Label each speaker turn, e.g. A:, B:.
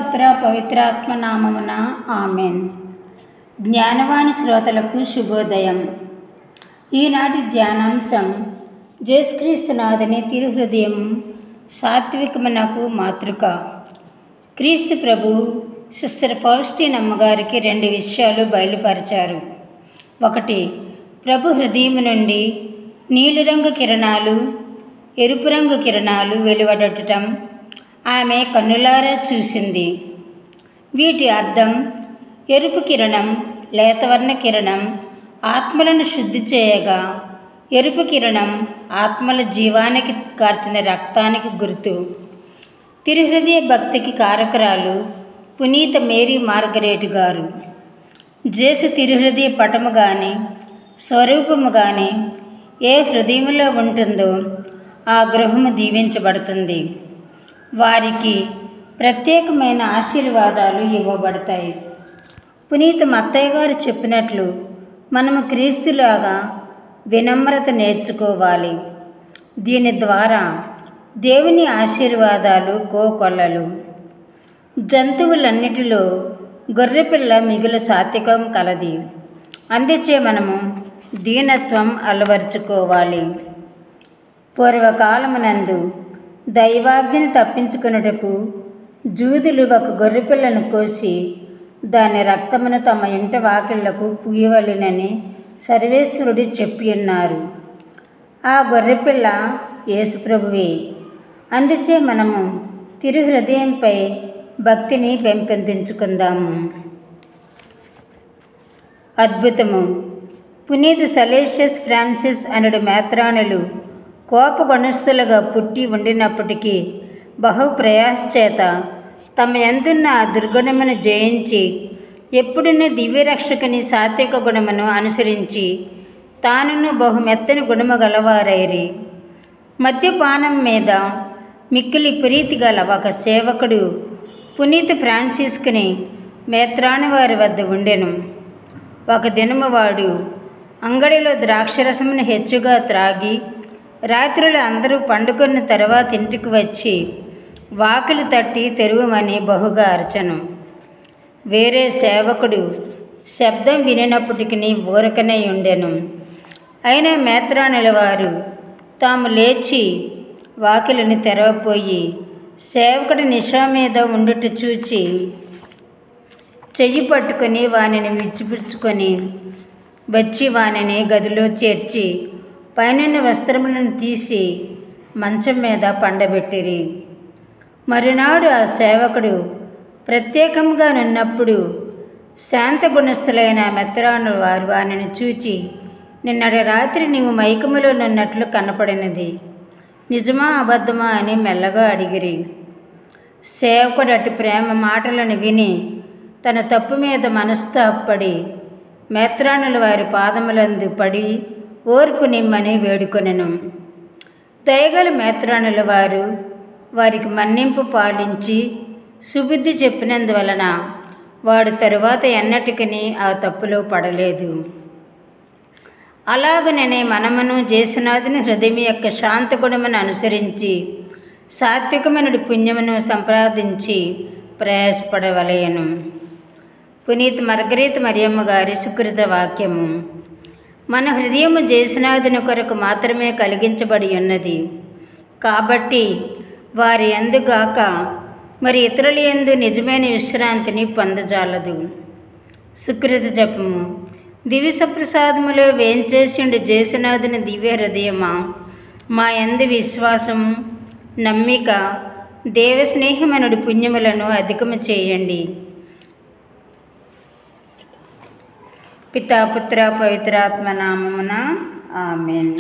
A: పుత్ర పవిత్రాత్మ నామమున ఆమెన్. జ్ఞానవాణి శ్రోతలకు శుభోదయం. ఈనాటి ధ్యానాంశం యేసుక్రీస్తునాథుని తిరుహృదయం సాత్వికమునకు మాతృక. క్రీస్తు ప్రభు సిస్టర్ ఫౌస్టీన్ అమ్మగారికి 2 విషయాలు బయలుపరిచారు. 1. ప్రభు హృదయం నుండి నీలిరంగు కిరణాలు, ఎరుపు రంగు కిరణాలు వెలువడటం ఆమె కన్నులారా చూసింది. వీటి అర్థం ఎరుపు కిరణం, లేతవర్ణ కిరణం ఆత్మలను శుద్ధి చేయగా, ఎరుపు కిరణం ఆత్మల జీవానికి కార్చిన రక్తానికి గుర్తు. తిరుహృదయ భక్తికి కారకురాలు పునీత మేరీ మార్గరేట్ గారు. జేసు తిరుహృదయ పటము కానీ స్వరూపము కానీ ఏ హృదయంలో ఉంటుందో ఆ గృహము దీవించబడుతుంది. వారికి ప్రత్యేకమైన ఆశీర్వాదాలు ఇవ్వబడతాయి. పునీత మత్తయ్య గారు చెప్పినట్లు మనము క్రీస్తులాగా వినమ్రత నేర్చుకోవాలి. దీని ద్వారా దేవుని ఆశీర్వాదాలు కోకొల్లలు. జంతువులన్నిటిలో గొర్రెపిల్ల మిగులు సాత్వికం కలది. అందుచే మనము దీనత్వం అలవర్చుకోవాలి. పూర్వకాలమునందు దైవాజ్ఞను తప్పించుకొనుటకు జూదులు ఒక గొర్రెపిల్లను కోసి దాని రక్తమును తమ ఇంట వాకిళ్లకు పూయవలెనని సర్వేశ్వరుడు చెప్పి ఉన్నారు. ఆ గొర్రెపిల్ల యేసుప్రభువే. అందుచే మనము తిరుహృదయంపై భక్తిని పెంపొందించుకుందాము. అద్భుతము. పునీత సలేషియస్ ఫ్రాన్సిస్ అనడు మేత్రానులు కోపగుణస్థులుగా పుట్టి ఉండినప్పటికీ బహు ప్రయాసచేత తమ యందున్న ఆ దుర్గుణమును జయించి ఎప్పుడున్న దివ్యరక్షకుని సాత్విక గుణమును అనుసరించి తానును బహుమెత్తని గుణము గలవారైరి. మద్యపానం మీద మిక్కిలి ప్రీతి గల ఒక సేవకుడు పునీత ఫ్రాన్సిస్కుని మేత్రాను వారి వద్ద ఉండెను. ఒక దినము వాడు అంగడిలో ద్రాక్షరసమును హెచ్చుగా త్రాగి రాత్రులు అందరూ పండుకొన్న తర్వాత ఇంటికి వచ్చి వాకిలి తట్టి తెరువమని బహుగా అరచను. వేరే సేవకుడు శబ్దం వినినప్పటికీ ఊరకనే ఉండెను. అయినా మేత్రానుల వారు తాము లేచి వాకిలిని తెరవపోయి సేవకుడి నిషా మీద ఉండుట చూచి చెయ్యి పట్టుకొని వానిని విచ్చిపుచ్చుకొని వచ్చి వానిని గదిలో చేర్చి పైన వస్త్రములను తీసి మంచం మీద పండబెట్టిరి. మరునాడు ఆ సేవకుడు ప్రత్యేకంగా నున్నప్పుడు శాంత గుణస్థులైన మెత్రాను వారు వానిని చూచి, నిన్నటి రాత్రి నీవు మైకములో నున్నట్లు కనపడినది నిజమా అబద్ధమా అని మెల్లగా అడిగిరి. సేవకుడు అటు ప్రేమ మాటలను విని తన తప్పు మీద మనస్తాపడి మేత్రానుల వారి పాదములందు పడి ఓర్పు నిమ్మని వేడుకొనెను. దయగల మేత్రానుల వారు వారికి మన్నింపు పాలించి సుబుద్ధి చెప్పినందువలన వాడు తరువాత ఎన్నటికీ ఆ తప్పులో పడలేదు. అలాగనే మనమును యేసునాథుని హృదయం యొక్క శాంత గుణమును అనుసరించి సాత్వికమైన పుణ్యమును సంపాదించి ప్రయాసపడవలయను. పునీత మార్గరేట్ మరియమ్మ గారి సుకృత వాక్యము. మన హృదయము యేసునాథుని కొరకు మాత్రమే కలిగించబడి ఉన్నది కాబట్టి వారి యందుగాక మరి ఇతరుల యందు నిజమైన విశ్రాంతిని పొందజాలదు. సుకృత జపము. దివ్య సప్రసాదములో వేంచేసిండు యేసునాథుని దివ్య హృదయమా, మా యందు విశ్వాసము, నమ్మిక, దేవస్నేహమనుడు పుణ్యములను అధికము చేయండి. పితా పుత్ర పవిత్రాత్మ నామమున ఆమెన్.